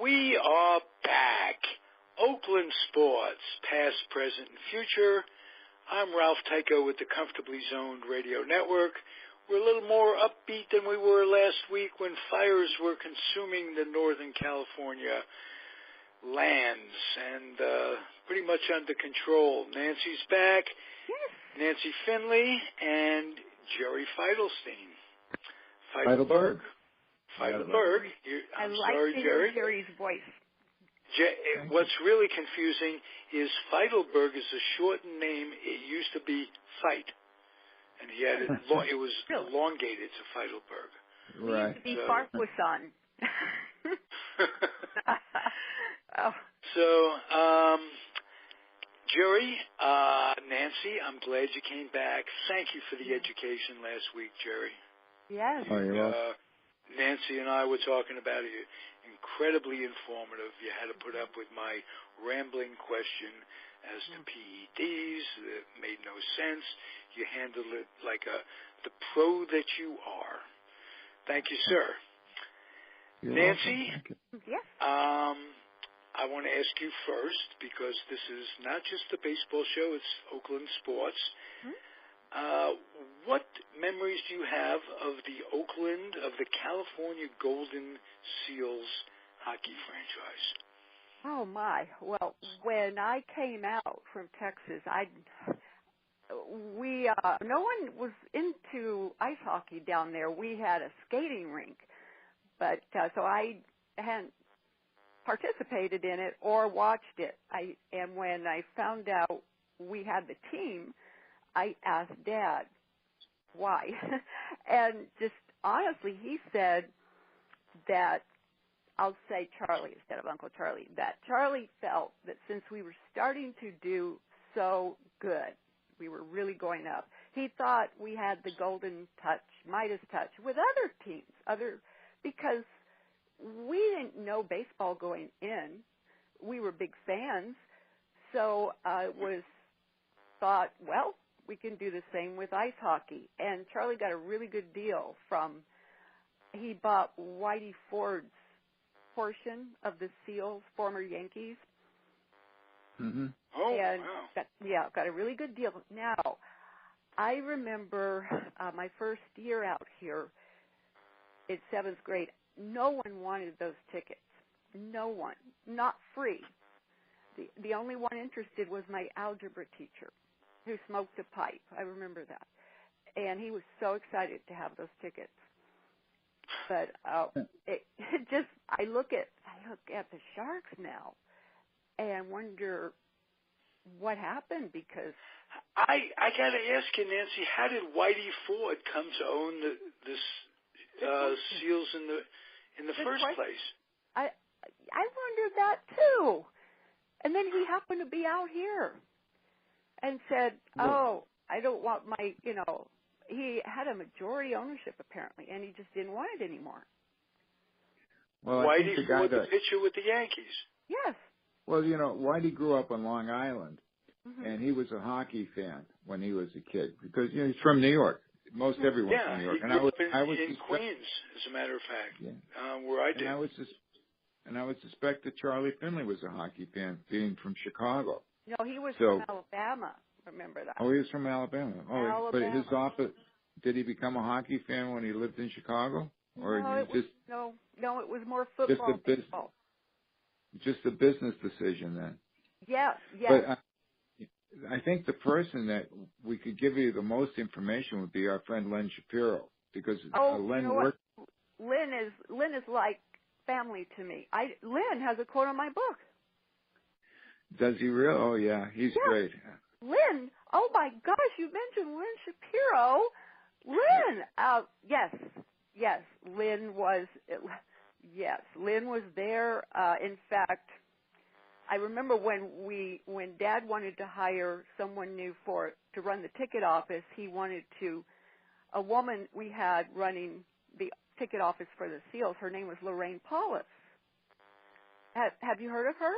We are back. Oakland sports, past, present, and future. I'm Ralph Tycho with the Comfortably Zoned Radio Network. We're a little more upbeat than we were last week when fires were consuming the Northern California lands and pretty much under control. Nancy's back. Yes. Nancy Finley and Jerry Feitelstein. Feitelberg. Feitelberg. I'm sorry, Jerry. Jerry's voice. What's really confusing is Feitelberg is a shortened name. It used to be Fight, and he had it was elongated to Feitelberg. Right. It used to be Farquharson. Oh. So, Jerry, Nancy, I'm glad you came back. Thank you for the education last week, Jerry. Yes. Oh, you're welcome. Nancy and I were talking about it. Incredibly informative. You had to put up with my rambling question as to PEDs. It made no sense. You handled it like the pro that you are. Thank you, sir. You're Nancy, yes. I want to ask you first, because this is not just a baseball show, it's Oakland sports. What memories do you have of the California Golden Seals hockey franchise? Oh, my. Well, when I came out from Texas, no one was into ice hockey down there. We had a skating rink, but so I hadn't participated in it or watched it. And when I found out we had the team, I asked Dad why. And just honestly, he said that, I'll say Charlie instead of Uncle Charlie, that Charlie felt that since we were starting to do so good, we were really going up, he thought we had the golden touch, Midas touch with other teams, because we didn't know baseball going in. We were big fans. So it was thought, well, we can do the same with ice hockey. And Charlie got a really good deal he bought Whitey Ford's portion of the Seals, former Yankees. Mm-hmm. Oh, and wow. Got a really good deal. Now, I remember my first year out here in 7th grade, no one wanted those tickets. No one. Not free. The only one interested was my algebra teacher, who smoked a pipe. I remember that. And he was so excited to have those tickets. But I look at the Sharks now and wonder what happened, because I got to ask you, Nancy, how did Whitey Ford come to own this Seals in the first place? I wondered that too. And then he happened to be out here and said, I don't want he had a majority ownership apparently, and he just didn't want it anymore. Well, Whitey Ford, the pitcher with the Yankees. Yes. Well, Whitey grew up on Long Island, and he was a hockey fan when he was a kid, because he's from New York. Most everyone's from New York. And I was in Queens, as a matter of fact, where I did. And I would suspect that Charlie Finley was a hockey fan, being from Chicago. No, he was from Alabama. Remember that? Oh, he was from Alabama. Oh, Alabama. But his office, did he become a hockey fan when he lived in Chicago, or no, it was more football. Just a business decision then. Yes. But I think the person that we could give you the most information would be our friend Len Shapiro, because Len worked. Len is like family to me. Len has a quote on my book. Does he really? Oh yeah, he's great. Len, oh my gosh, you mentioned Len Shapiro. Len, yes, Len was there. In fact, I remember when Dad wanted to hire someone new to run the ticket office, he wanted a woman we had running the ticket office for the Seals. Her name was Lorraine Paulus. Have you heard of her?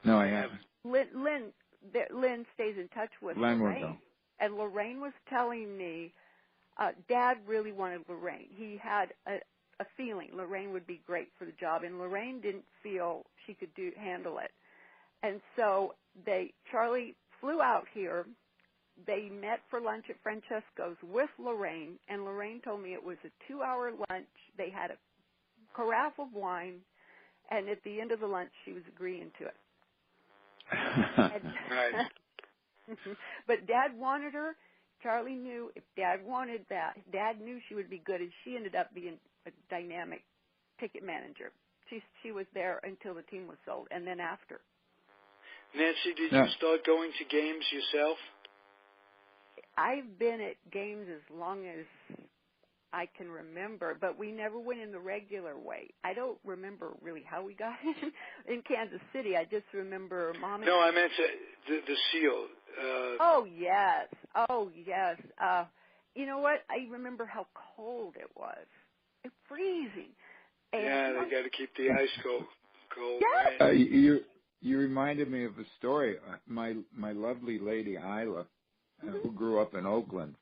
No, I haven't. Lynn stays in touch with Lorraine. Lorraine. And Lorraine was telling me Dad really wanted Lorraine. He had a a feeling Lorraine would be great for the job, and Lorraine didn't feel she could handle it. And so Charley flew out here. They met for lunch at Francesco's with Lorraine, and Lorraine told me it was a 2-hour lunch. They had a carafe of wine, and at the end of the lunch, she was agreeing to it. But Dad wanted her. Charley knew if Dad wanted that, Dad knew she would be good, and she ended up being a dynamic ticket manager. She was there until the team was sold, and then after. Nancy, did you start going to games yourself? I've been at games as long as I can remember, but we never went in the regular way. I don't remember really how we got in Kansas City. I just remember Mom and I meant the seal. Oh, yes. You know what? I remember how cold it was. It's freezing. And they got to keep the ice cold. Yes. Right? You reminded me of a story. My lovely lady, Isla, who grew up in Oakland,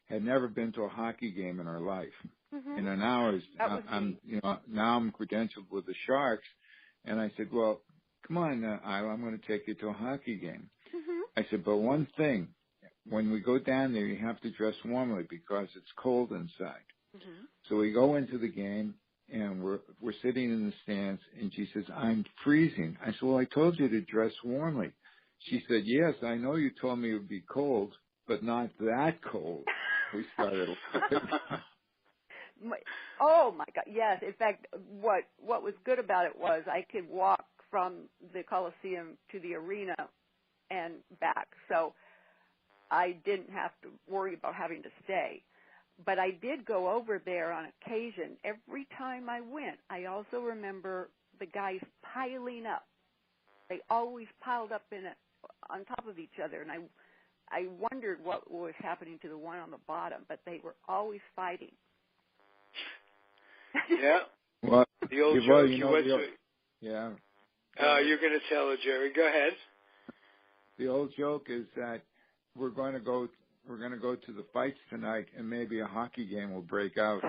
had never been to a hockey game in her life. And now I'm credentialed with the Sharks, and I said, well, come on, Isla, I'm going to take you to a hockey game. I said, but one thing, when we go down there, you have to dress warmly because it's cold inside. So we go into the game, and we're sitting in the stands, and she says, I'm freezing. I said, well, I told you to dress warmly. She said, yes, I know you told me it would be cold, but not that cold. We started Oh, my God, yes. In fact, what was good about it was I could walk from the Coliseum to the arena and back, so I didn't have to worry about having to stay. But I did go over there on occasion. Every time I went, I also remember the guys piling up. They always piled up on top of each other, and I wondered what was happening to the one on the bottom, but they were always fighting. Yeah. Well, the old joke you went to. Yeah. You're going to tell her, Jerry. Go ahead. The old joke is that we're going to go to the fights tonight, and maybe a hockey game will break out.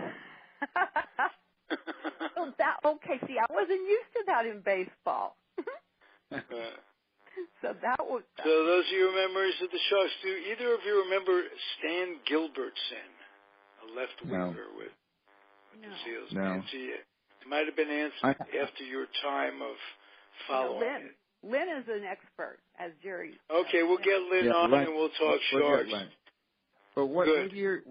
Okay, see, I wasn't used to that in baseball. So those are your memories of the Sharks. Do either of you remember Stan Gilbertson, a left winger with the Seals? No. Nancy, it might have been after your time of following it. Lynn is an expert, as Jerry. Okay, we'll get Lynn on and we'll talk Sharks. But what year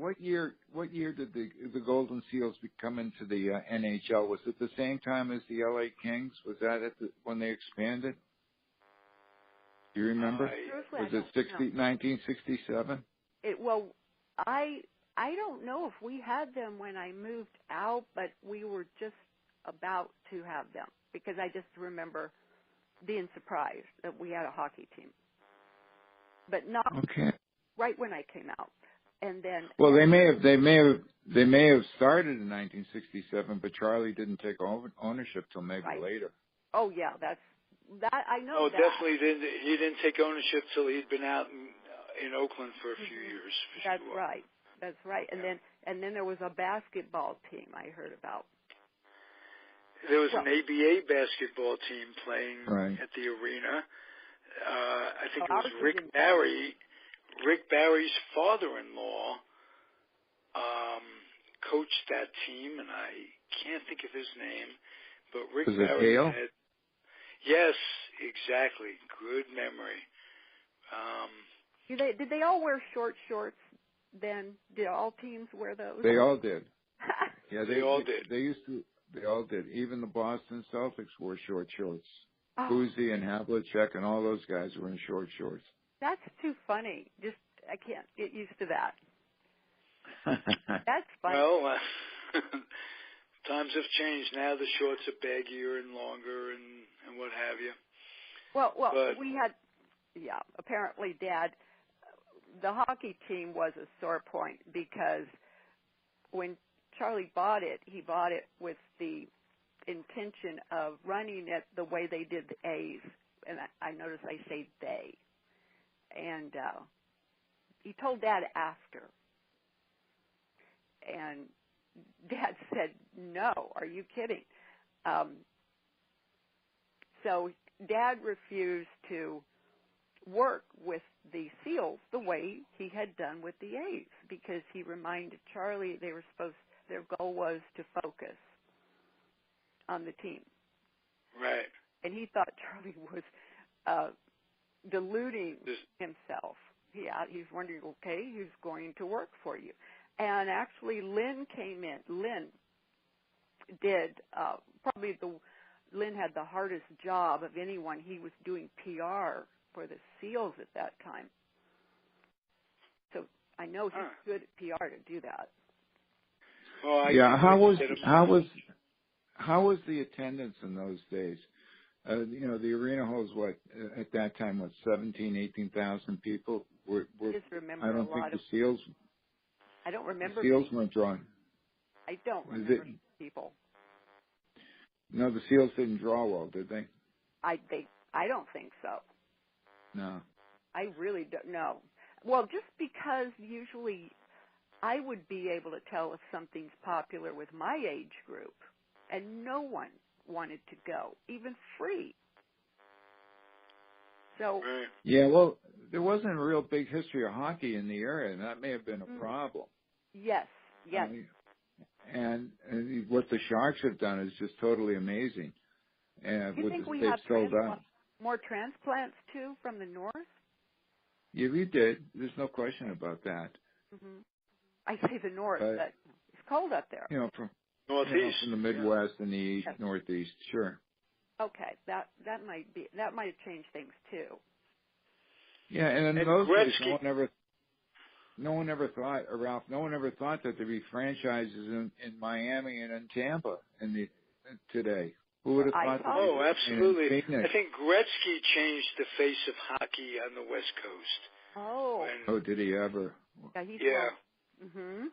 did the Golden Seals come into the NHL? Was it the same time as the LA Kings? Was that when they expanded? Do you remember? Was it 1967? I don't know if we had them when I moved out, but we were just about to have them because I just remember being surprised that we had a hockey team, but not right when I came out. And then they may have started in 1967, but Charley didn't take ownership till maybe later. Oh yeah, that I know. Oh, definitely didn't. He didn't take ownership till he'd been out in Oakland for a few years. That's right. That's right. And then there was a basketball team I heard about. There was an ABA basketball team playing at the arena. I think it was Rick Barry. Rick Barry's father-in-law coached that team, and I can't think of his name, but Rick Barry had. Yes, exactly. Good memory. Did they all wear short shorts then? Did all teams wear those? They all did. Yeah, they all did. They all did. Even the Boston Celtics wore short shorts. Boozy and Havlicek and all those guys were in short shorts. That's too funny. I can't get used to that. That's funny. Well, times have changed. Now the shorts are baggier and longer and what have you. Well, we had, apparently, Dad, the hockey team was a sore point because when Charley bought it, he bought it with the intention of running it the way they did the A's. And I notice I say they. And he told Dad after. And Dad said, no, are you kidding? So Dad refused to work with the Seals the way he had done with the A's because he reminded Charley their goal was to focus on the team. Right. And he thought Charley was deluding himself. He's wondering, okay, who's going to work for you? And actually, Lynn came in. Lynn did Lynn had the hardest job of anyone. He was doing PR for the Seals at that time. So I know he's good at PR to do that. Well, yeah. How was the attendance in those days? The arena holds at that time 18,000 people. I just remember I don't a think lot the of Seals. I don't remember. The Seals weren't drawn. I don't remember people. No, the Seals didn't draw well, did they? I don't think so. No. I really don't know. Well, just because usually I would be able to tell if something's popular with my age group, and no one wanted to go, even free. So yeah, well, there wasn't a real big history of hockey in the area, and that may have been a problem. Yes. And what the Sharks have done is just totally amazing. And you think we have more transplants too from the north? Yeah, we did. There's no question about that. Mm-hmm. I say the north, but it's cold up there. From Northeast, from the Midwest and the East, Northeast, sure. Okay, that might have changed things too. Yeah, and in those days, no one ever thought, Ralph. No one ever thought that there'd be franchises in Miami and in Tampa today. Who would have thought? Oh, absolutely. I think Gretzky changed the face of hockey on the West Coast. Oh. Did he ever? Yeah. Mhm.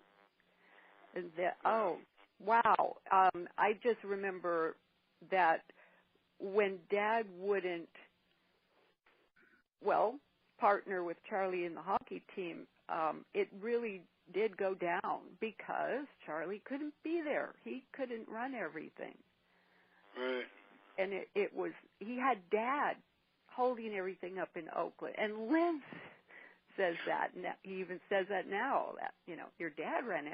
Wow. I just remember that when Dad wouldn't, partner with Charley in the hockey team, it really did go down because Charley couldn't be there. He couldn't run everything. Right. And he had Dad holding everything up in Oakland. And Lynn says that. He even says that now, that, your dad ran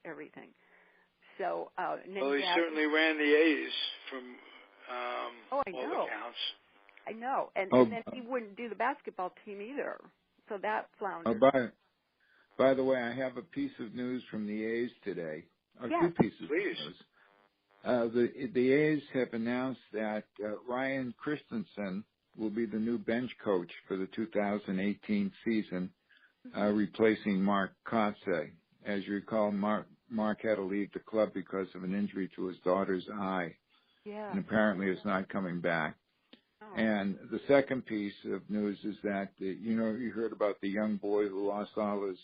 everything. So, and then he certainly ran the A's from all accounts. I know. And then he wouldn't do the basketball team either. So that floundered. By the way, I have a piece of news from the A's today. Two pieces of news. The A's have announced that Ryan Christensen will be the new bench coach for the 2018 season, replacing Mark Kotze. As you recall, Mark had to leave the club because of an injury to his daughter's eye, and apparently is not coming back. Oh. And the second piece of news is that, you heard about the young boy who lost all his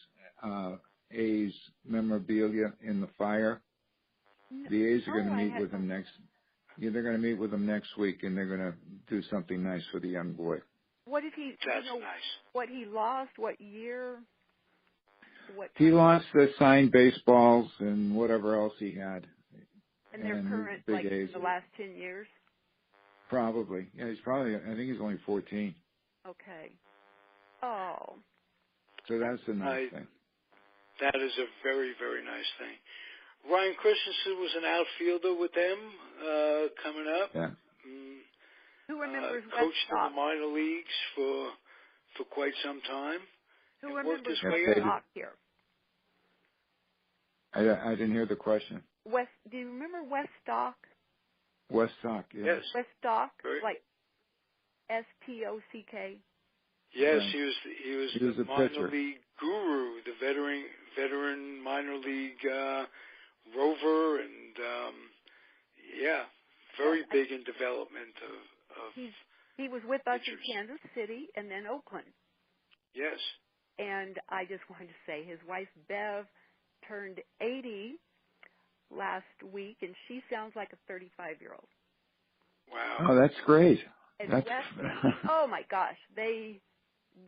A's memorabilia in the fire. The A's are going to meet with him next. Yeah, they're going to meet with him next week, and they're going to do something nice for the young boy. What did he? That's nice. What he lost? What year? He lost the signed baseballs and whatever else he had. And they're current, like in the last 10 years. Probably. Yeah, I think he's only 14. Okay. Oh. So that's a nice thing. That is a very, very nice thing. Ryan Christensen was an outfielder with them coming up. Yeah. Who remembers coached in the minor leagues for quite some time. Who remembers Weststock here? I didn't hear the question. Do you remember Weststock? Weststock, yes. Weststock, like S-T-O-C-K. Yes, right. he was the minor league guru, the veteran minor league rover, and very big in development of he was with us pitchers. in Kansas City and then Oakland. Yes. And I just wanted to say his wife Bev turned 80 last week, and she sounds like a 35-year-old. Wow. Oh, that's great. And oh my gosh, they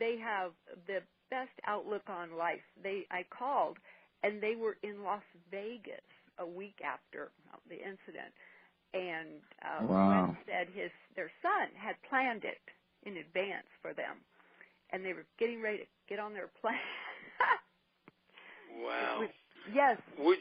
have the best outlook on life. I called, and they were in Las Vegas a week after the incident. And wow. Wes said their son had planned it in advance for them, and they were getting ready to get on their plane. Wow. Yes. Would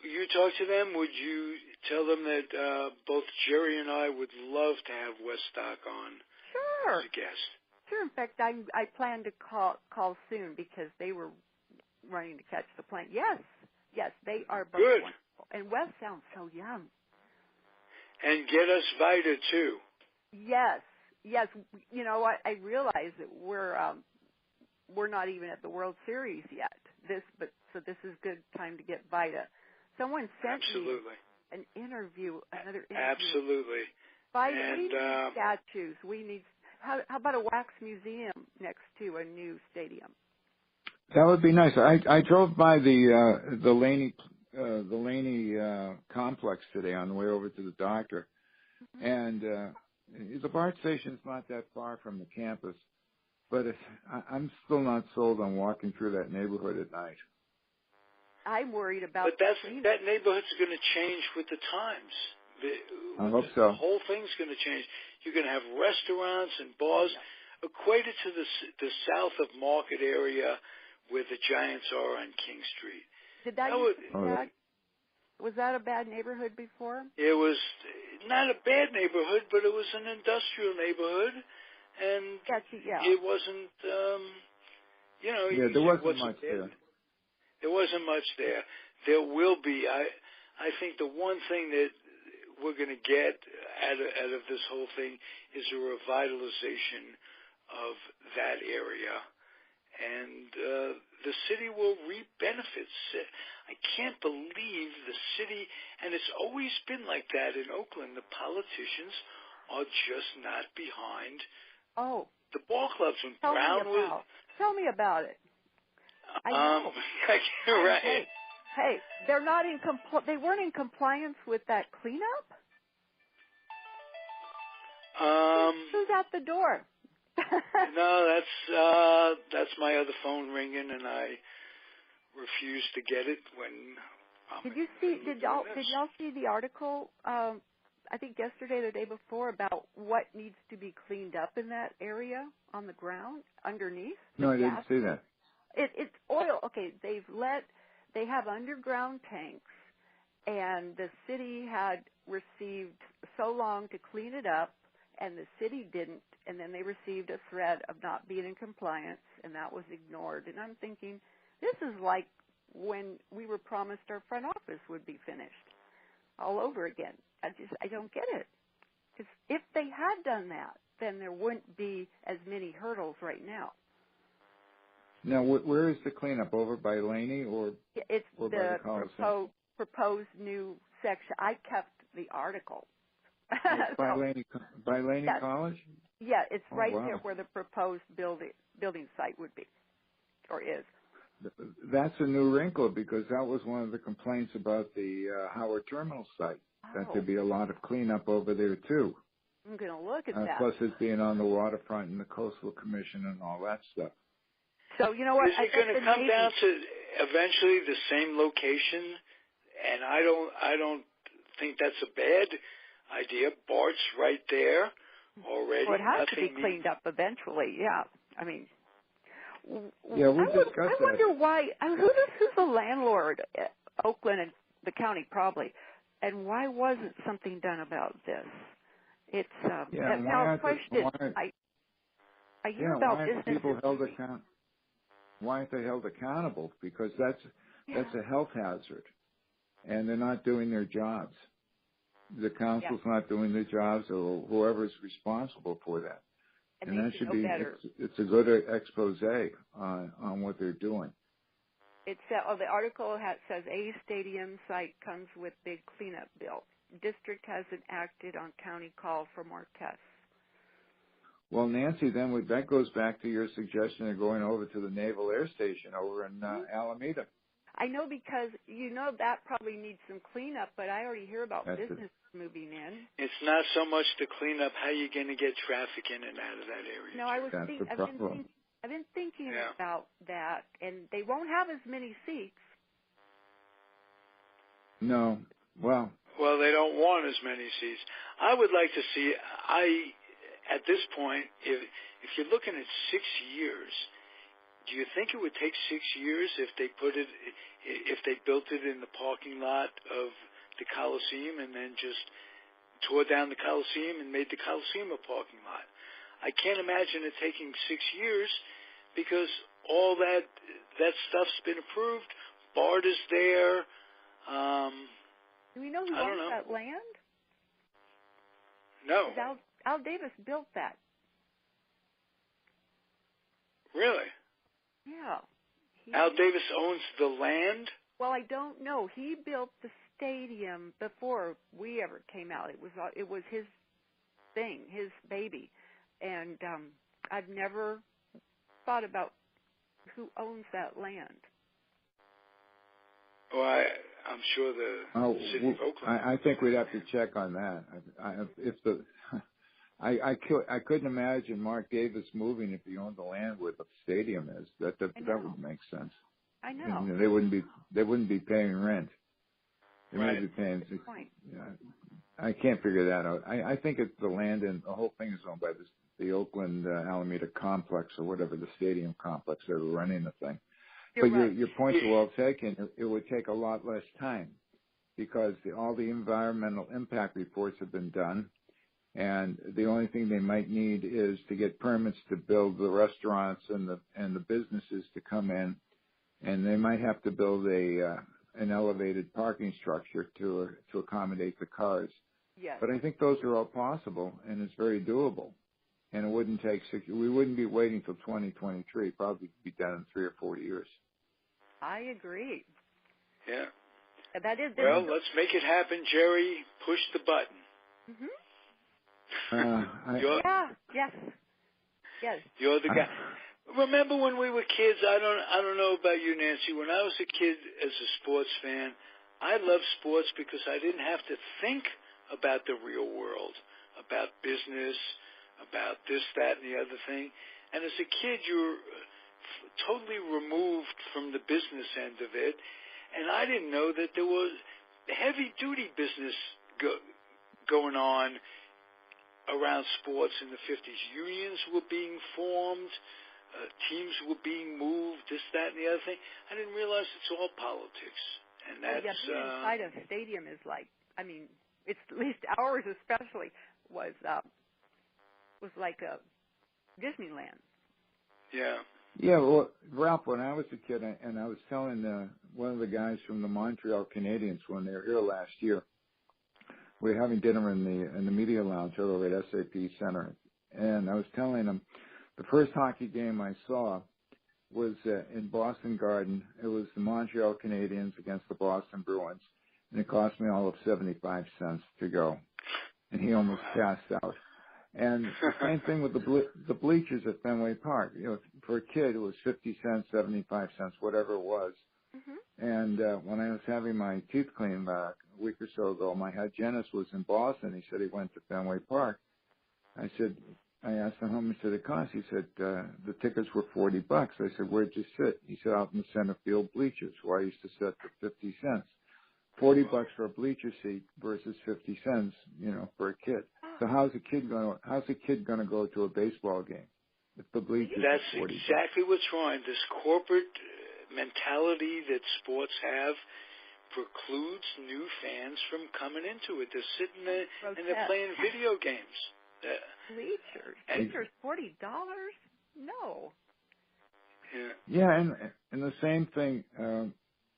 you talk to them? Would you tell them that both Jerry and I would love to have Wes Stock on Sure. as a guest? Sure. In fact, I plan to call soon because they were running to catch the plane. Yes, they are both good. Wonderful. And Wes sounds so young. And get us Vida too. Yes. You know what? I realize that we're not even at the World Series yet. So this is good time to get Vida. Someone sent Absolutely. me an interview, another interview. Absolutely. Vida, And, we need statues. We need. How about a wax museum next to a new stadium? That would be nice. I drove by the Laney complex today on the way over to the doctor, and the BART station's not that far from the campus, but I'm still not sold on walking through that neighborhood at night. I'm worried about. But that neighborhood's going to change with the times. I hope so. The whole thing's going to change. You're going to have restaurants and bars equated to the south of Market area where the Giants are on King Street. Did that was that a bad neighborhood before? It was not a bad neighborhood, but it was an industrial neighborhood, and it wasn't. There wasn't much there. There wasn't much there. There will be. I think the one thing that we're going to get out of this whole thing is a revitalization of that area, and the city will reap benefits. I can't believe the city, and it's always been like that in Oakland. The politicians are just not behind the ball clubs. When Brown was, tell me about it. I know. Right. Hey, they're not they weren't in compliance with that cleanup? Who's at the door? No, that's my other phone ringing, and I refuse to get it when. Did y'all see the article? I think yesterday, or the day before, about what needs to be cleaned up in that area on the ground underneath. No, I didn't see that. It's oil. Okay, they have underground tanks, and the city had received so long to clean it up, and the city didn't, and then they received a threat of not being in compliance, and that was ignored. And I'm thinking, this is like when we were promised our front office would be finished all over again. I don't get it. Because if they had done that, then there wouldn't be as many hurdles right now. Now, where is the cleanup? Over by Laney or it's by the proposed new section. I kept the article. By Laney yes. College? Yeah, it's there where the proposed building site would be, or is. That's a new wrinkle because that was one of the complaints about the Howard Terminal site, that there'd be a lot of cleanup over there, too. I'm going to look at that. Plus it's being on the waterfront and the Coastal Commission and all that stuff. So, you know what? Is it going to come down to eventually the same location? And I don't think that's a bad idea. BART's right there already. Well, it has to be cleaned up eventually, yeah. I mean... Yeah, we discussed that. I wonder why... Who's the landlord? Oakland and the county, probably. And why wasn't something done about this? It's... I hear about business... Why aren't they held accountable? Because that's a health hazard, and they're not doing their jobs. The council's not doing their jobs, or whoever's responsible for that. And that should be. It's a good expose on what they're doing. The article says a stadium site comes with big cleanup bill. District hasn't acted on county call for more tests. Well, Nancy, then that goes back to your suggestion of going over to the Naval Air Station over in Alameda. I know, because that probably needs some cleanup, but I already hear about business moving in. It's not so much to clean up. How are you going to get traffic in and out of that area? No, I've been thinking about that, and they won't have as many seats. No. Well, they don't want as many seats. I would like to see. At this point, if you're looking at 6 years, do you think it would take 6 years if they built it in the parking lot of the Coliseum and then just tore down the Coliseum and made the Coliseum a parking lot? I can't imagine it taking 6 years because all that stuff's been approved. BART is there. Do we know who owns that land? No. Al Davis built that. Really? Yeah. Al Davis owns the land? Well, I don't know. He built the stadium before we ever came out. It was his thing, his baby. And I've never thought about who owns that land. Well, I'm sure the city of Oakland. I think we'd have to check on that. I couldn't imagine Mark Davis moving if he owned the land where the stadium is. That would make sense. I know. They wouldn't be paying rent. They might be paying. I can't figure that out. I think it's the land, and the whole thing is owned by the Oakland Alameda complex or whatever, the stadium complex that are running the thing. Your points are well taken. It would take a lot less time because all the environmental impact reports have been done, and the only thing they might need is to get permits to build the restaurants and the businesses to come in, and they might have to build an elevated parking structure to accommodate the cars. Yes. But I think those are all possible, and it's very doable. And it wouldn't take we wouldn't be waiting till 2023. Probably be done in 3 or 4 years. I agree. Yeah. That is. Well, let's make it happen, Jerry. Push the button. Yes. You're the guy. Remember when we were kids? I don't know about you, Nancy. When I was a kid, as a sports fan, I loved sports because I didn't have to think about the real world, about business, about this, that, and the other thing. And as a kid, you're totally removed from the business end of it. And I didn't know that there was heavy-duty business going on around sports in the 50s. Unions were being formed. Teams were being moved, this, that, and the other thing. I didn't realize it's all politics. And that's... being inside a stadium is like, it's at least ours especially was like a Disneyland. Yeah. Yeah, well, Ralph, when I was a kid, and I was telling one of the guys from the Montreal Canadiens when they were here last year, we were having dinner in the media lounge over at SAP Center, and I was telling him the first hockey game I saw was in Boston Garden. It was the Montreal Canadiens against the Boston Bruins, and it cost me all of 75 cents to go, and he almost passed out. And the same thing with the bleachers at Fenway Park. For a kid, it was 50 cents, 75 cents, whatever it was. Mm-hmm. And when I was having my teeth cleaned a week or so ago, my hygienist was in Boston. He said he went to Fenway Park. I asked him how much did it cost. He said the tickets were $40. I said, where'd you sit? He said, out in the center field bleachers, where I used to sit for 50 cents. $40 for a bleacher seat versus 50 cents, for a kid. So how's a kid going to go to a baseball game if the bleachers That's are $40? Exactly what's wrong. This corporate mentality that sports have precludes new fans from coming into it. They're sitting there and they're playing video games. Bleachers, $40? No. Yeah, and the same thing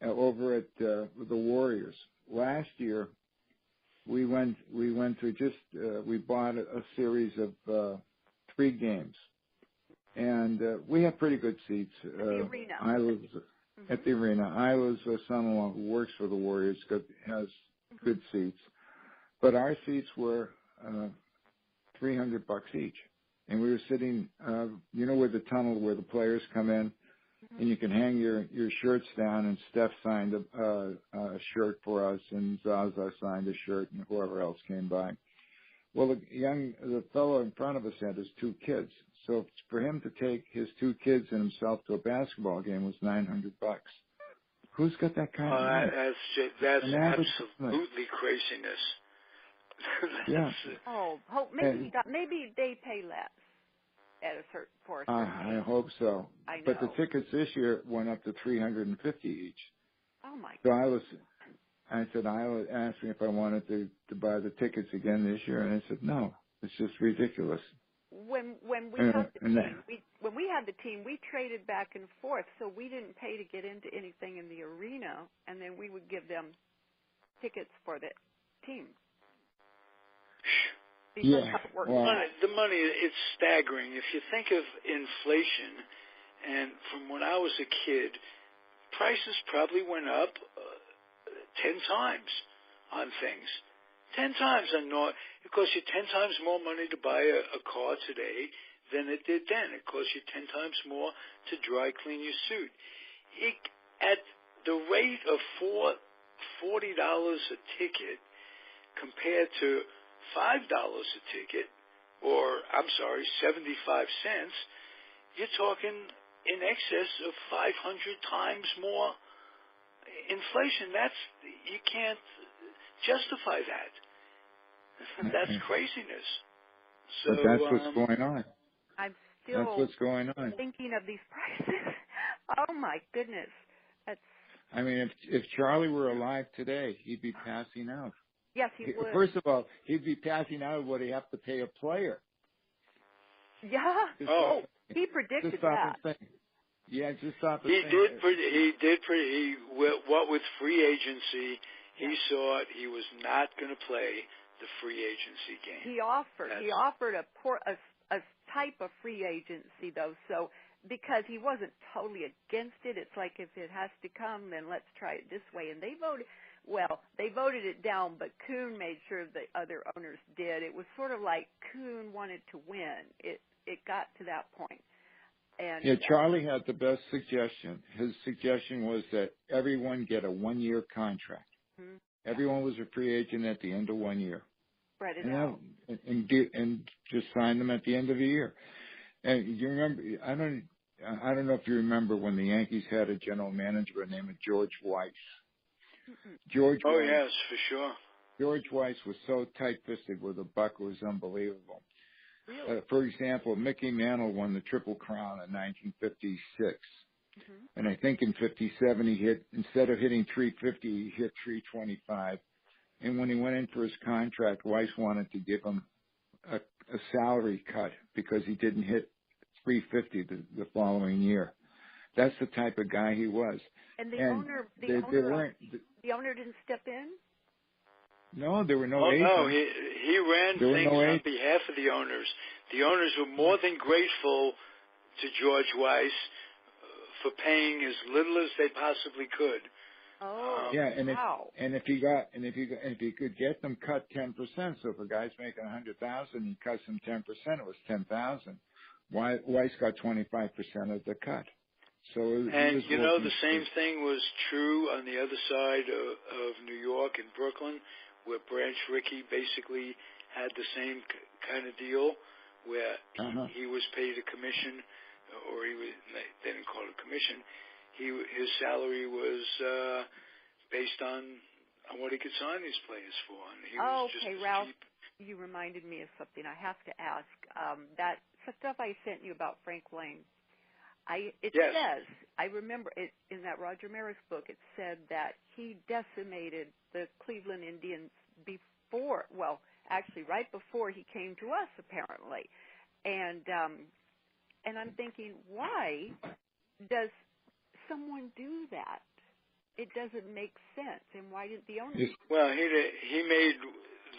over at the Warriors. Last year, we bought a series of 3 games, and we have pretty good seats. At the arena. At the arena. Isla's son-in-law, who works for the Warriors, has good seats, but our seats were $300 each, and we were sitting, where the tunnel where the players come in. And you can hang your shirts down, and Steph signed a shirt for us, and Zaza signed a shirt, and whoever else came by. Well, the fellow in front of us had his 2 kids. So for him to take his 2 kids and himself to a basketball game was $900. Who's got that kind of money? That's absolutely craziness. Yeah. Maybe they pay less at a certain I hope so. I know. But the tickets this year went up to $350 each. Oh my So God. I said, Isla asked me if I wanted to buy the tickets again this year, and I said, no, it's just ridiculous. When we had the team, we traded back and forth, so we didn't pay to get into anything in the arena, and then we would give them tickets for the team. Yeah, well, the money, it's staggering. If you think of inflation, and from when I was a kid, prices probably went up 10 times on things. 10 times. It costs you 10 times more money to buy a car today than it did then. It costs you 10 times more to dry clean your suit. At the rate of $40 a ticket compared to $5 a ticket, or 75 cents, you're talking in excess of 500 times more inflation. You can't justify that. That's craziness. So, but that's what's going on. I'm still that's what's going on. Thinking of these prices. Oh my goodness. I mean, if Charlie were alive today, he'd be passing out. Yes, he would. First of all, he'd be passing out of what he'd have to pay a player. Yeah. He predicted that. Yeah, just stop. He did. What with free agency, he saw it. He was not going to play the free agency game. He offered a type of free agency though, so because he wasn't totally against it, it's like if it has to come, then let's try it this way. And they voted it down, but Kuhn made sure the other owners did. It was sort of like Kuhn wanted to win. It got to that point. And Charlie had the best suggestion. His suggestion was that everyone get a 1-year contract. Mm-hmm. Everyone was a free agent at the end of 1 year. Spread it out. And just sign them at the end of the year. And you remember, I don't know if you remember when the Yankees had a general manager by the name of George Weiss. Mm-mm. Weiss, yes, for sure. George Weiss was so tight-fisted with a buck, it was unbelievable. Really? For example, Mickey Mantle won the Triple Crown in 1956. Mm-hmm. And I think in 57 he hit, instead of hitting 350, he hit 325. And when he went in for his contract, Weiss wanted to give him a salary cut because he didn't hit 350 the following year. That's the type of guy he was. And the owner didn't step in? No, there were no agents. No, he ran things on behalf of the owners. The owners were more than grateful to George Weiss for paying as little as they possibly could. Oh, yeah, and wow. if he could get them cut 10%, so if a guy's making $100,000, he cuts them 10%, it was $10,000. Weiss got 25% of the cut. So the same thing was true on the other side of New York in Brooklyn, where Branch Rickey basically had the same kind of deal, where he was paid a commission, or they didn't call it a commission. His salary was based on what he could sign these players for. And he was okay, just Ralph, cheap. you reminded me of something I have to ask. That stuff I sent you about Frank Lane. It says, I remember it in that Roger Maris book, it said that he decimated the Cleveland Indians right before he came to us, apparently. And I'm thinking, why does someone do that? It doesn't make sense. And why did the owner? Well, he made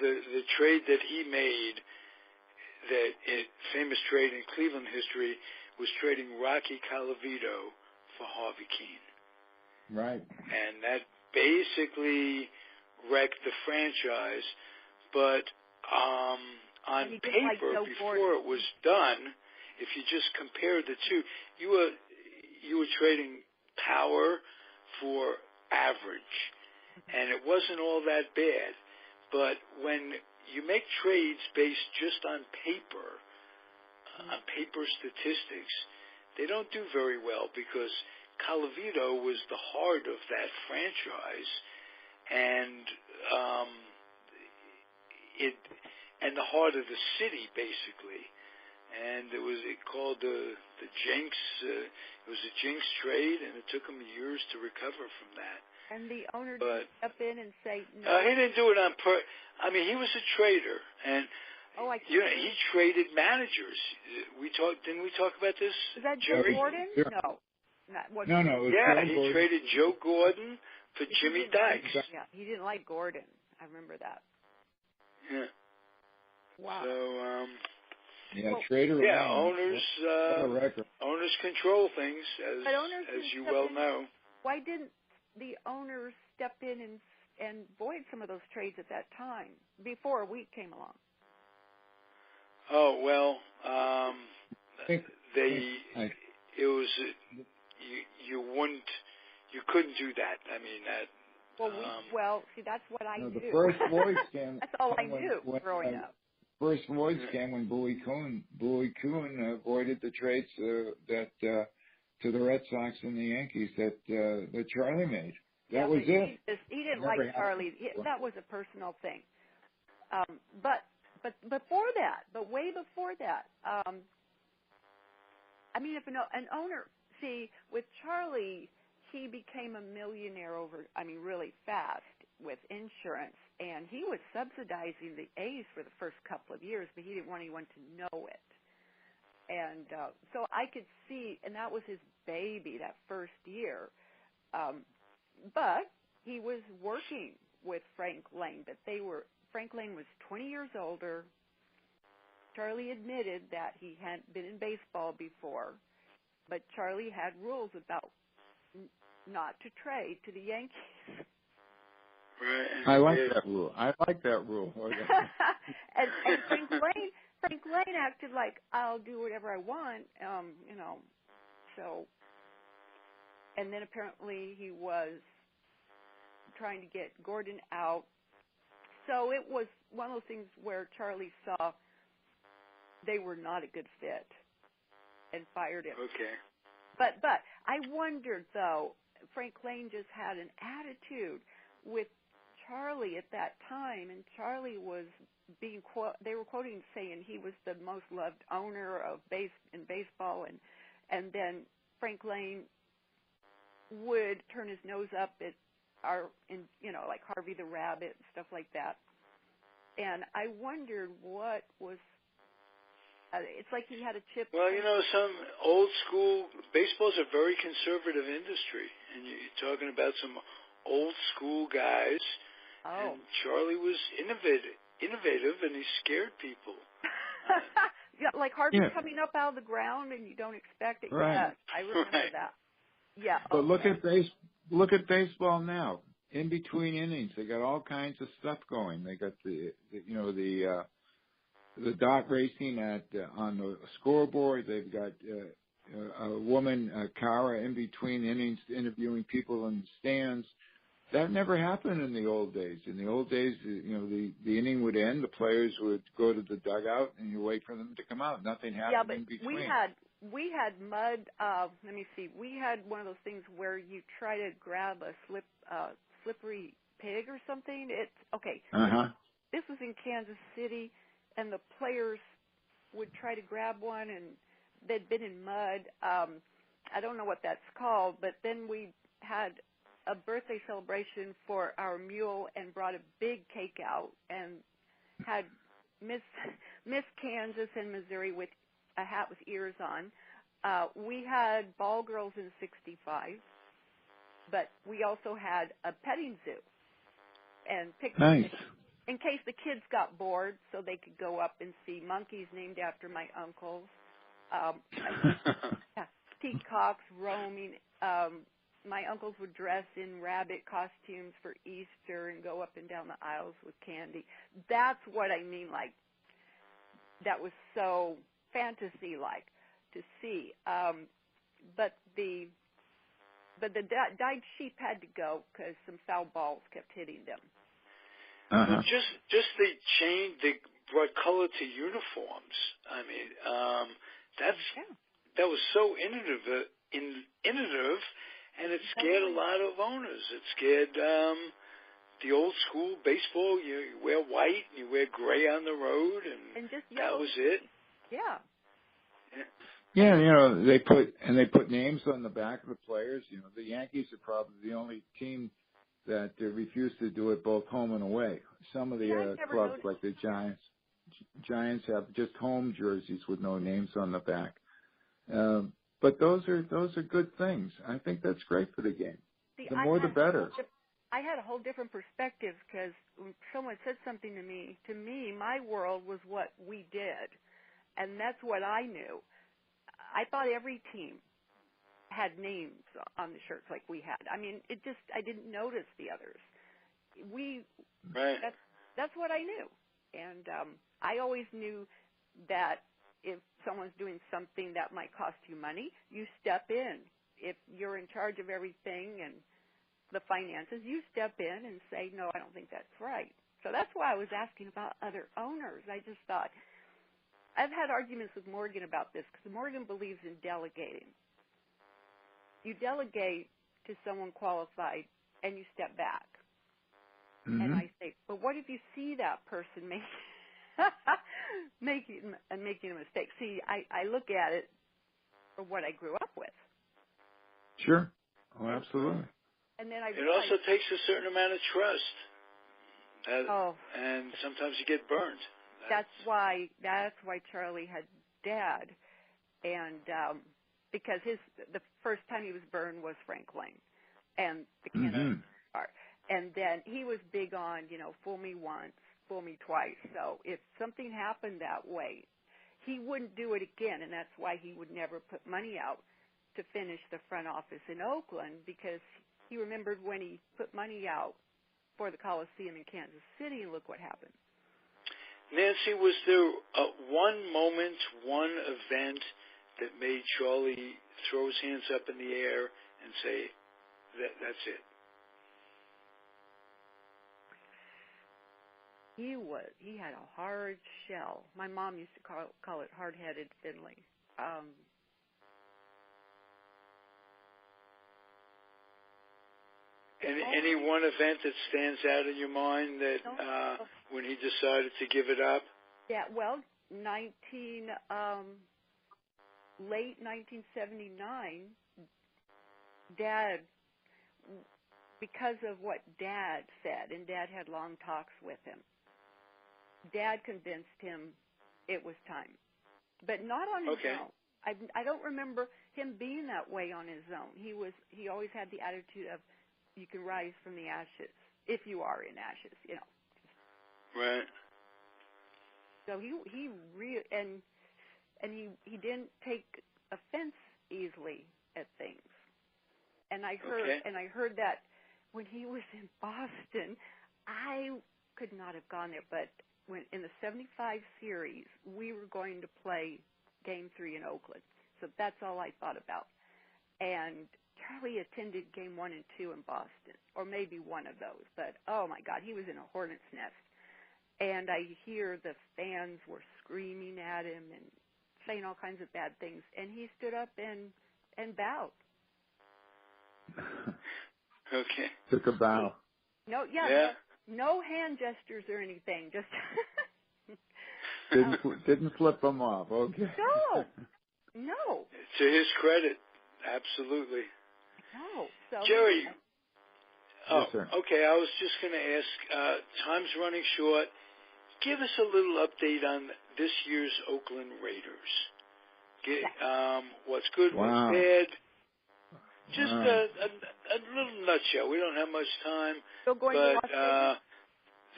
the trade that he made, famous trade in Cleveland history, was trading Rocky Colavito for Harvey Keene. Right. And that basically wrecked the franchise. But on paper, before it was done, if you just compared the two, you were trading power for average. And it wasn't all that bad. But when you make trades based just on paper statistics, they don't do very well because Colavito was the heart of that franchise, and the heart of the city, basically. And it called the Jinx. It was a Jinx trade, and it took him years to recover from that. And the owner didn't step in and say no. He didn't do it on purpose. I mean, he was a trader, and he traded managers. Didn't we talk about this? Is that Jerry? Joe Gordon? Sure. No. No. He traded Joe Gordon for Jimmy Dykes. Yeah, he didn't like Gordon. I remember that. Yeah. Wow. So, trader. Yeah, owners control things, as you well know. Why didn't the owners step in and void some of those trades at that time before we came along? Oh well, you couldn't do that. I mean that. See, that's what I knew. The first voice came. That's all I knew growing up. First voice came when Bowie Kuhn voided the trades that to the Red Sox and the Yankees that Charlie made. That was it. He didn't like Charlie. That was a personal thing. But before that, way before that, I mean, if an owner, with Charlie, he became a millionaire really fast with insurance, and he was subsidizing the A's for the first couple of years, but he didn't want anyone to know it. And so I could see, and that was his baby that first year. But he was working with Frank Lane, Frank Lane was 20 years older. Charlie admitted that he hadn't been in baseball before, but Charlie had rules about not to trade to the Yankees. Right. I like that rule. and Frank Lane acted like, I'll do whatever I want, so, and then apparently he was trying to get Gordon out. So it was one of those things where Charlie saw they were not a good fit and fired him. Okay. But I wondered, though, Frank Lane just had an attitude with Charlie at that time, and Charlie was they were quoting saying he was the most loved owner in baseball, and then Frank Lane would turn his nose up at like Harvey the Rabbit and stuff like that. And I wondered what was. It's like he had a chip. Well, some old school baseball's a very conservative industry, and you're talking about some old school guys. Oh. And Charlie was innovative, and he scared people. Like Harvey coming up out of the ground, and you don't expect it. Right. Yes, I remember that. Yeah. But look at baseball now. In between innings, they got all kinds of stuff going. They got the dot racing on the scoreboard. They've got a woman, Cara, in between innings interviewing people in the stands. That never happened in the old days. In the old days, the inning would end, the players would go to the dugout, and you wait for them to come out. Nothing happened in between. We had mud. Let me see. We had one of those things where you try to grab a slippery pig or something. It's okay. This was in Kansas City, and the players would try to grab one, and they'd been in mud. I don't know what that's called, but then we had a birthday celebration for our mule and brought a big cake out and had Miss Kansas and Missouri with a hat with ears on. We had ball girls in 65, but we also had a petting zoo and picnic. Nice. In case the kids got bored, so they could go up and see monkeys named after my uncles, peacocks roaming. My uncles would dress in rabbit costumes for Easter and go up and down the aisles with candy. That's what I mean, like, that was so fantasy-like to see. But the dyed sheep had to go because some foul balls kept hitting them. Well, just they brought color to uniforms. I mean, that was so innovative, and it scared a lot of owners. It scared the old school baseball. You wear white and you wear gray on the road, and just that was it. Yeah. Yeah, you know, they put names on the back of the players. You know, the Yankees are probably the only team that refuse to do it both home and away. Some of the clubs, like the Giants have just home jerseys with no names on the back. But those are good things. I think that's great for the game. See, the more, the better. I had a whole different perspective because when someone said something to me, my world was what we did, and that's what I knew. I thought every team had names on the shirts like we had. I mean, I didn't notice the others. Right. That's what I knew, and I always knew that if someone's doing something that might cost you money, you step in. If you're in charge of everything and the finances, you step in and say, no, I don't think that's right. So that's why I was asking about other owners. I just thought, I've had arguments with Morgan about this because Morgan believes in delegating. You delegate to someone qualified and you step back. Mm-hmm. And I say, but what if you see that person making a mistake? See, I look at it for what I grew up with. Sure. Oh, absolutely. And then it also takes a certain amount of trust. And sometimes you get burned. That's why Charlie had Dad, and because the first time he was burned was Frank Lane, and the Canada part, and then he was big on fool me once, fool me twice. So if something happened that way, he wouldn't do it again, and that's why he would never put money out to finish the front office in Oakland, because he remembered when he put money out for the Coliseum in Kansas City, and look what happened. Nancy, was there one moment, one event that made Charlie throw his hands up in the air and say, that's it? He had a hard shell. My mom used to call it hard-headed Finley. Any one event that stands out in your mind that when he decided to give it up? Yeah, well, late 1979, Dad, because of what Dad said, and Dad had long talks with him, Dad convinced him it was time, but not on his own. I don't remember him being that way on his own. He always had the attitude of, you can rise from the ashes if you are in ashes, Right. So he didn't take offense easily at things. And I heard that when he was in Boston, I could not have gone there, but when in the 75 series, we were going to play Game 3 in Oakland. So that's all I thought about. And Charlie attended Game 1 and 2 in Boston, or maybe one of those. But, oh, my God, he was in a hornet's nest. And I hear the fans were screaming at him and saying all kinds of bad things. And he stood up and bowed. Okay. Took a bow. No hand gestures or anything. Just didn't flip them off. Okay. No. To his credit, absolutely. No. So Jerry. Yes, sir. Okay. I was just going to ask. Time's running short. Give us a little update on this year's Oakland Raiders. What's good, what's bad. Just a little nutshell. We don't have much time, but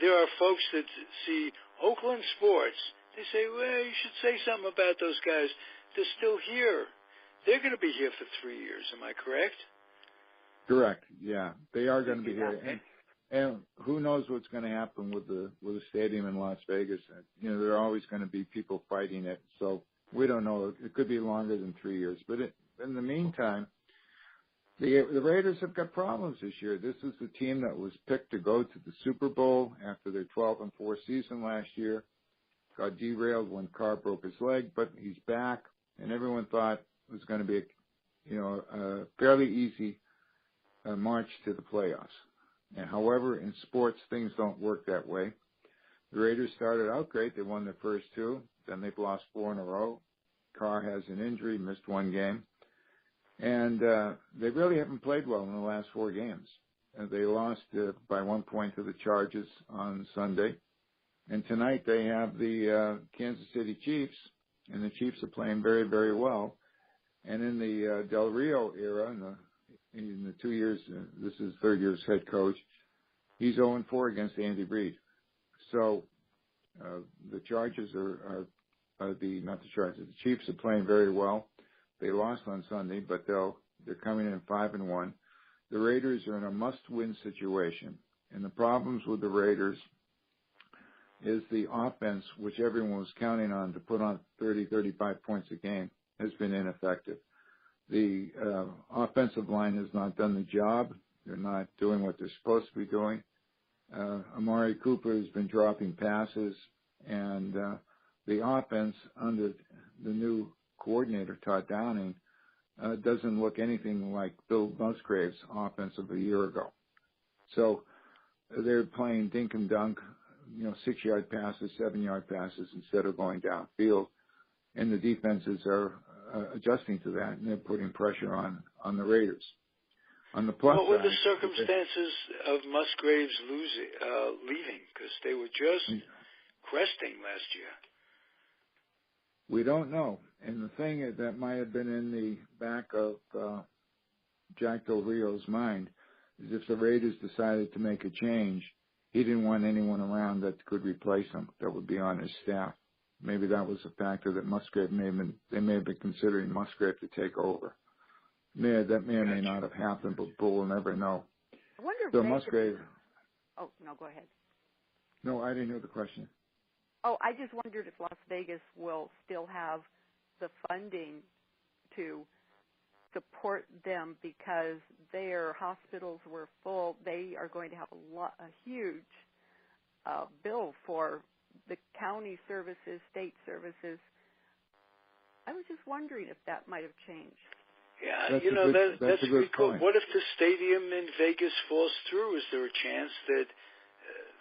there are folks that see Oakland sports. They say, well, you should say something about those guys. They're still here. They're going to be here for 3 years. Am I correct? Correct. Yeah, they are going to be here. And who knows what's going to happen with the stadium in Las Vegas? There are always going to be people fighting it. So we don't know. It could be longer than 3 years. But in the meantime, the Raiders have got problems this year. This is the team that was picked to go to the Super Bowl after their 12-4 season last year. Got derailed when Carr broke his leg, but he's back. And everyone thought was going to be, a fairly easy march to the playoffs. And however, in sports, things don't work that way. The Raiders started out great. They won their first two. Then they've lost 4 in a row. Carr has an injury, missed 1 game. And they really haven't played well in the last 4 games. They lost by 1 point to the Chargers on Sunday. And tonight they have the Kansas City Chiefs, and the Chiefs are playing very, very well. And in the Del Rio era, in the 2 years, this is 3rd year as head coach, he's 0-4 against Andy Reid. So the Chargers not the Chargers, the Chiefs are playing very well. They lost on Sunday, but they're coming in 5-1. The Raiders are in a must-win situation, and the problems with the Raiders is the offense, which everyone was counting on to put on 30, 35 points a game, has been ineffective. The offensive line has not done the job. They're not doing what they're supposed to be doing. Amari Cooper has been dropping passes, and the offense under the new coordinator, Todd Downing, doesn't look anything like Bill Musgrave's offense of a year ago. So they're playing dink and dunk, 6-yard passes, 7-yard passes instead of going downfield, and the defenses are adjusting to that, and they're putting pressure on the Raiders. On the plus what were side, the circumstances of Musgrave's leaving? Because they were just cresting last year. We don't know. And the thing that might have been in the back of Jack Del Rio's mind is if the Raiders decided to make a change, he didn't want anyone around that could replace him, that would be on his staff. Maybe that was a factor that Musgrave they may have been considering Musgrave to take over. That may or may not have happened, but we'll never know. I wonder if so Musgrave. Oh, no, go ahead. No, I didn't hear the question. Oh, I just wondered if Las Vegas will still have the funding to support them because their hospitals were full. They are going to have a huge bill for the county services, state services. I was just wondering if that might have changed. Yeah, that's a good cool. point. What if the stadium in Vegas falls through? Is there a chance that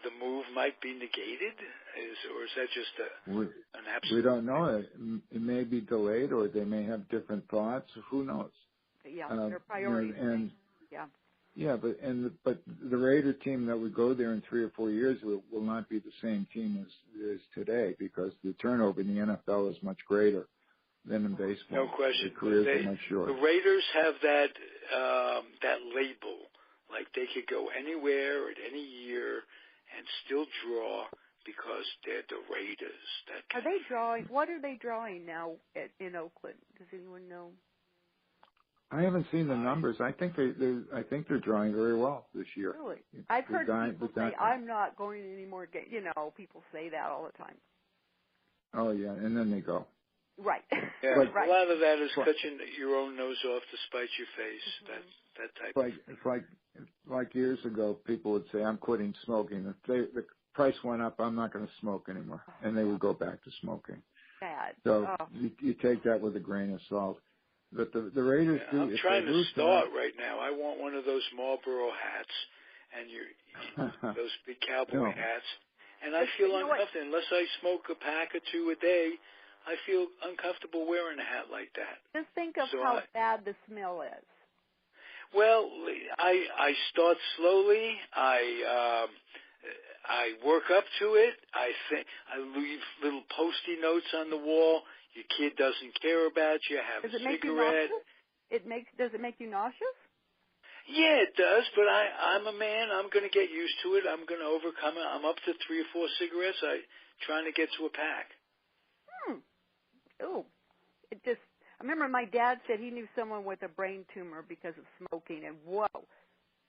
the move might be negated? Or is that just an absolute? We don't know. It may be delayed, or they may have different thoughts. Who knows? Yeah, their priorities. Yeah, but the Raider team that would go there in 3 or 4 years will not be the same team as today because the turnover in the NFL is much greater than in baseball. No question. The careers are much shorter. The Raiders have that label, like they could go anywhere at any year and still draw because they're the Raiders. Are they drawing? What are they drawing now in Oakland? Does anyone know? I haven't seen the numbers. I think they're drawing very well this year. Really? I've heard people say, I'm not going to any more games. People say that all the time. Oh, yeah, and then they go. Right. Yeah, right. A lot of that is cutting your own nose off to spite your face, that type of thing. It's like years ago, people would say, I'm quitting smoking. If the price went up, I'm not going to smoke anymore. And they would go back to smoking. Bad. So you take that with a grain of salt. But the Raiders do. I'm trying to start right now. I want one of those Marlboro hats and those big cowboy hats. And I feel uncomfortable. Unless I smoke a pack or 2 a day, I feel uncomfortable wearing a hat like that. Just think of how bad the smell is. Well, I start slowly. I work up to it. I leave little Post-it notes on the wall. Your kid doesn't care about you. Have a cigarette. Does it make you nauseous? Yeah, it does. But I'm a man. I'm going to get used to it. I'm going to overcome it. I'm up to 3 or 4 cigarettes. Trying to get to a pack. Oh, I remember my dad said he knew someone with a brain tumor because of smoking, and whoa.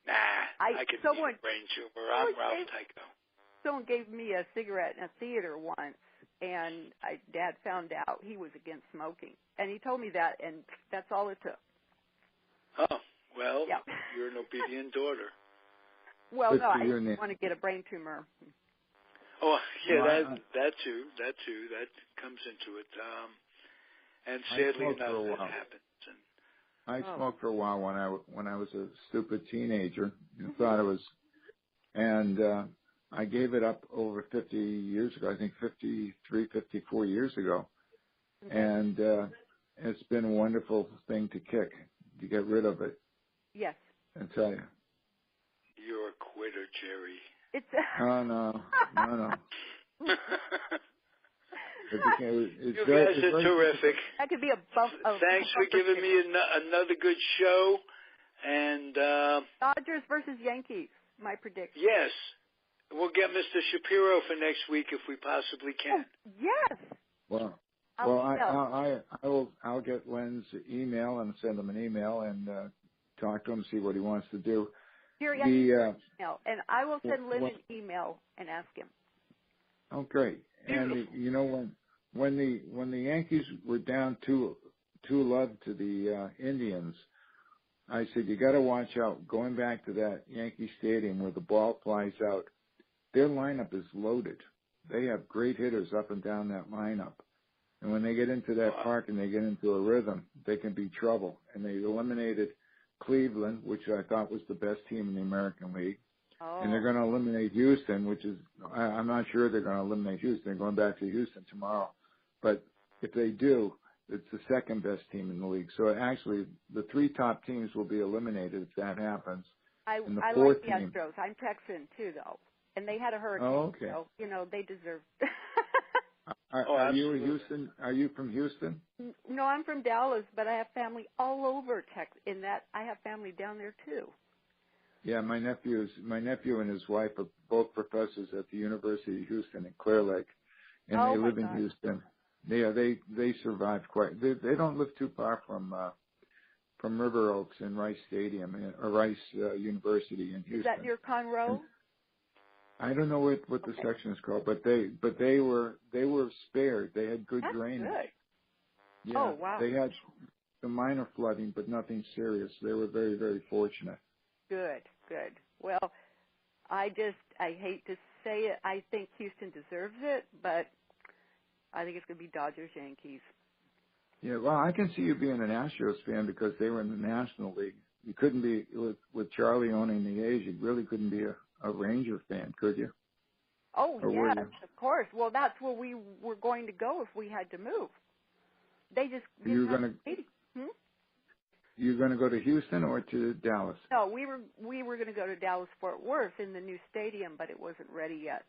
Nah, I could be a brain tumor. I'm Ralph Tycho. Someone gave me a cigarette in a theater once, and Dad found out he was against smoking. And he told me that, and that's all it took. Oh, well, you're an obedient daughter. Well, no, I didn't want to get a brain tumor. Oh, yeah, that too. That comes into it. And sadly enough, that happens. I smoked for a while when I was a stupid teenager and thought it was, and I gave it up over 50 years ago. I think 53, 54 years ago, and it's been a wonderful thing to kick, to get rid of it. Yes. I tell you. You're a quitter, Jerry. It's Oh no. You guys are terrific. That could be a bump. Thanks for giving me another good show. And Dodgers versus Yankees, my prediction. Yes. We'll get Mr. Shapiro for next week if we possibly can. Oh, yes. Well, I'll get Len's email and send him an email and talk to him, see what he wants to do. Jerry, I need an email, and I will send Len an email and ask him. Oh, great. And you know, when the Yankees were down 2-0 to the Indians, I said, you got to watch out. Going back to that Yankee Stadium where the ball flies out, their lineup is loaded. They have great hitters up and down that lineup. And when they get into that park and they get into a rhythm, they can be trouble. And they eliminated Cleveland, which I thought was the best team in the American League. Oh. And they're going to eliminate Houston, which is, I'm not sure they're going to eliminate Houston. They're going back to Houston tomorrow. But if they do, it's the second best team in the league. So actually, the three top teams will be eliminated if that happens. I and the like fourth the team, Astros. I'm Texan, too, though. And they had a hurricane, okay. So, you know, they deserve Are you Houston? Are you from Houston? No, I'm from Dallas, but I have family all over Texas. In that, I have family down there, too. Yeah, my nephew and his wife are both professors at the University of Houston in Clear Lake, and they live in Houston. Yeah, they survived quite. They don't live too far from River Oaks and Rice Stadium or Rice University in Houston. Is that near Conroe? I don't know what the section is called, but they were spared. They had good drainage. Good. Yeah, oh wow. They had some minor flooding, but nothing serious. They were very, very fortunate. Good. Well, I hate to say it. I think Houston deserves it, but I think it's going to be Dodgers Yankees. Yeah, well, I can see you being an Astros fan because they were in the National League. You couldn't be with Charley owning the A's. You really couldn't be a Ranger fan, could you? Oh, yes, of course. Well, that's where we were going to go if we had to move. They just You're going to go to Houston or to Dallas? No, we were going to go to Dallas Fort Worth in the new stadium, but it wasn't ready yet.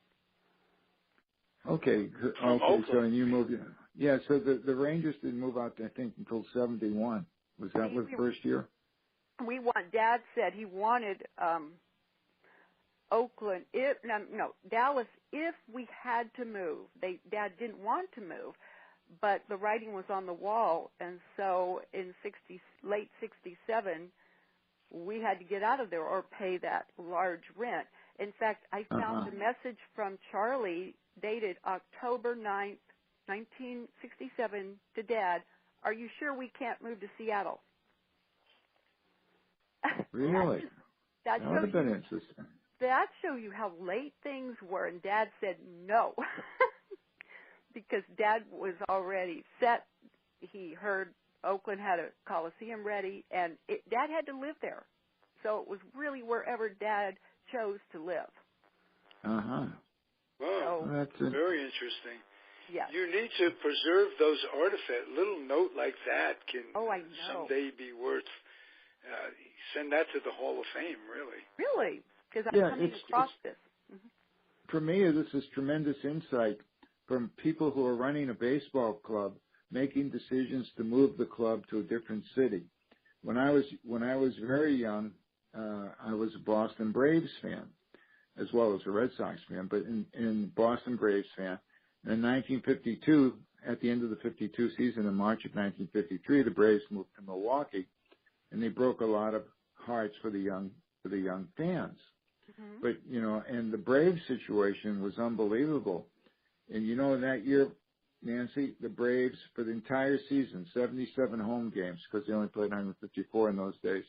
Okay. So you moved. Yeah. So the Rangers didn't move out, I think, until '71. Was that the first year? Dad said he wanted Oakland. Dallas. If we had to move, Dad didn't want to move, but the writing was on the wall, and so in late '67, we had to get out of there or pay that large rent. In fact, I found a message from Charley dated October 9th, 1967 to Dad. Are you sure we can't move to Seattle? Really? That would have been interesting. That shows you how late things were, and Dad said no. Because Dad was already set. He heard Oakland had a Coliseum ready, and Dad had to live there. So it was really wherever Dad chose to live. Wow, that's very interesting. Yes. You need to preserve those artifacts. A little note like that can someday be worth. Send that to the Hall of Fame, really. Really? Because I'm coming across this. Mm-hmm. For me, this is tremendous insight from people who are running a baseball club, making decisions to move the club to a different city. When I was very young, I was a Boston Braves fan, as well as a Red Sox fan, but in Boston Braves fan. And in 1952, at the end of the 52 season, in March of 1953, the Braves moved to Milwaukee, and they broke a lot of hearts for the young fans. Mm-hmm. But and the Braves situation was unbelievable. And in that year, Nancy, the Braves, for the entire season, 77 home games, because they only played 154 in those days,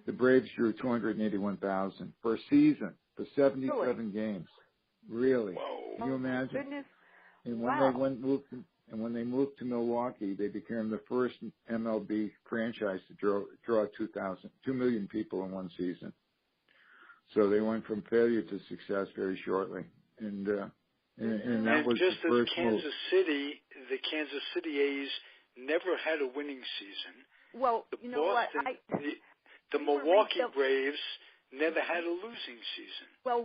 the Braves drew 281,000 for a season, for 77 games. Really? Whoa. Can you imagine? Goodness. And when they moved And when they moved to Milwaukee, they became the first MLB franchise to draw 2 million people in one season. So they went from failure to success very shortly. And that was just the first as Kansas move. City, the Kansas City A's never had a winning season. Well, The you know Boston, what? the Milwaukee Braves never had a losing season. Well,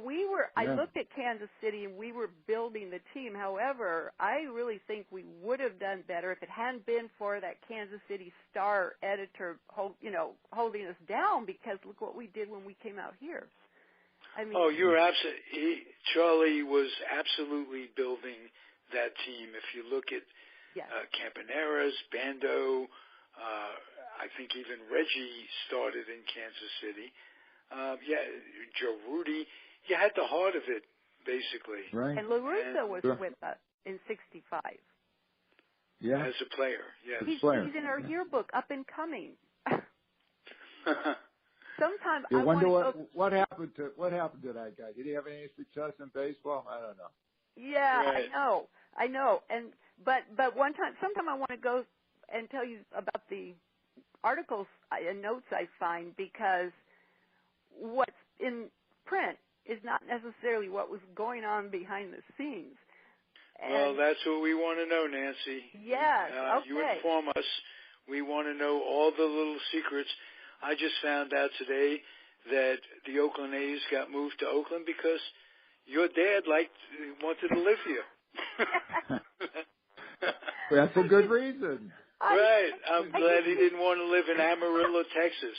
I looked at Kansas City and we were building the team. However, I really think we would have done better if it hadn't been for that Kansas City Star editor, holding us down, because look what we did when we came out here. I mean, you're absolutely. Charlie was absolutely building that team. If you look at Campaneras, Bando, I think even Reggie started in Kansas City. Joe Rudy. You had the heart of it, basically. Right. And LaRusso was with us in '65. Yeah. As a player, yes. He's in our yearbook, up and coming. Sometimes you I wonder want to what happened to that guy. Did he have any success in baseball? I don't know. Yeah, right. I know. And but sometime I want to go and tell you about the articles and notes I find, because what's in print is not necessarily what was going on behind the scenes. And well, that's what we want to know, Nancy. Yes, okay. You inform us. We want to know all the little secrets. I just found out today that the Oakland A's got moved to Oakland because your dad wanted to live here. That's a good reason. Right. I'm glad he didn't want to live in Amarillo, Texas,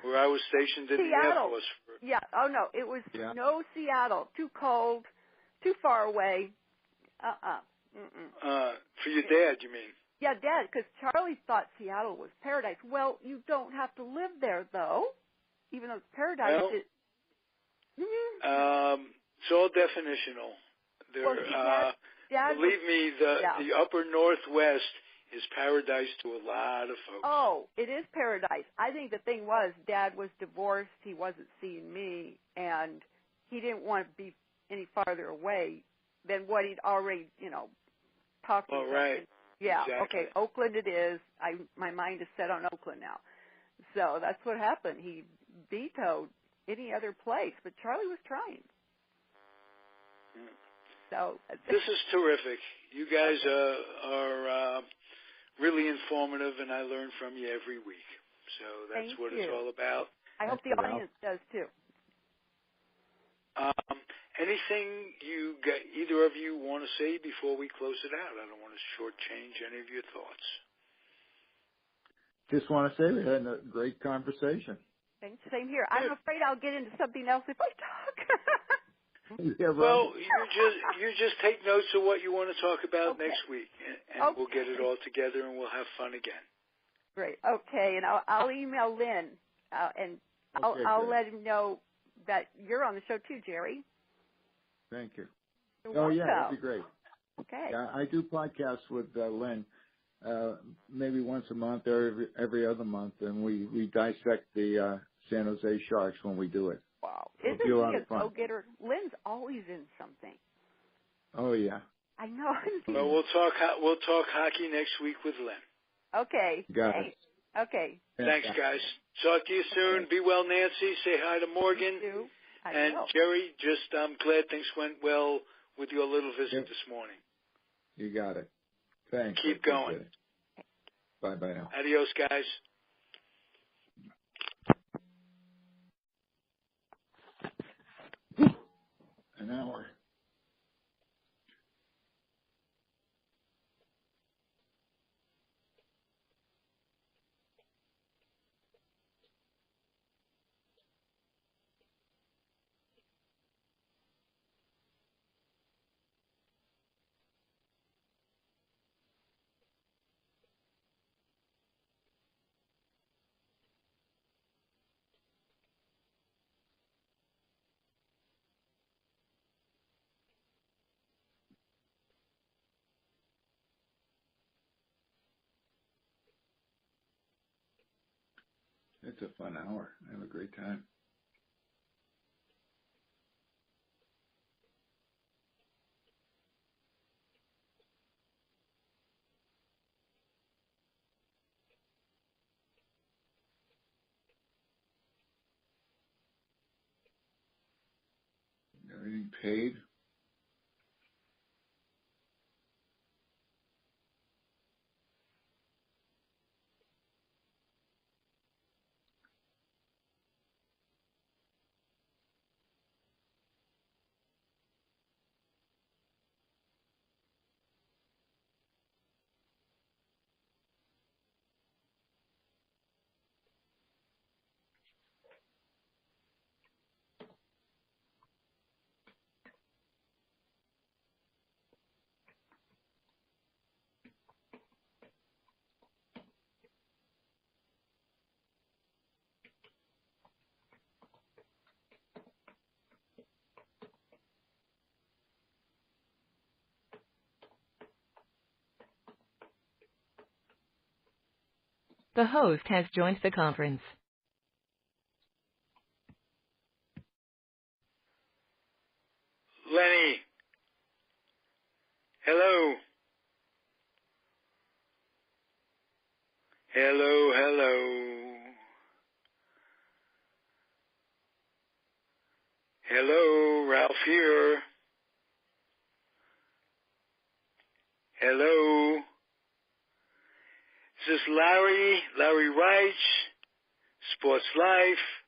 where I was stationed in the Air Force. Yeah. Oh, no. It was no Seattle. Too cold. Too far away. For your dad, you mean? Yeah, Dad, because Charlie thought Seattle was paradise. Well, you don't have to live there, though, even though it's paradise. Well, it's all definitional. Dad believe me, the upper Northwest is paradise to a lot of folks. Oh, it is paradise. I think the thing was, Dad was divorced. He wasn't seeing me, and he didn't want to be any farther away than what he'd already, talked to. Oh, right. Yeah, exactly. Okay, Oakland it is. My mind is set on Oakland now. So that's what happened. He vetoed any other place, but Charlie was trying. So this is terrific. You guys are really informative, and I learn from you every week. So that's what it's all about. I hope the audience does too. Anything either of you want to say before we close it out? I don't want to shortchange any of your thoughts. Just want to say we had a great conversation. Thanks. Same here. I'm afraid I'll get into something else if I talk. Yeah, right. Well, you just take notes of what you want to talk about next week, and we'll get it all together, and we'll have fun again. Great. Okay, and I'll email Lynn, and I'll let him know that you're on the show too, Jerry. Thank you. You're welcome. Yeah, that'd be great. Okay. Yeah, I do podcasts with Lynn, maybe once a month or every other month, and we dissect the San Jose Sharks when we do it. Wow. It'll Isn't be a lot he of a fun. go-getter? Lynn's always in something. Oh, yeah. I know. Well, we'll talk hockey next week with Lynn. Okay. Got it. Okay. Thanks, guys. Talk to you soon. Be well, Nancy. Say hi to Morgan. And Jerry, I'm glad things went well with your little visit this morning. You got it. Thanks. Keep going. Bye-bye now. Adios, guys. An hour. It's a fun hour. I have a great time. Getting paid? The host has joined the conference. Lenny. Hello. Hello, hello. Hello, Ralph here. Hello. Is this Larry Reich, Sports Life?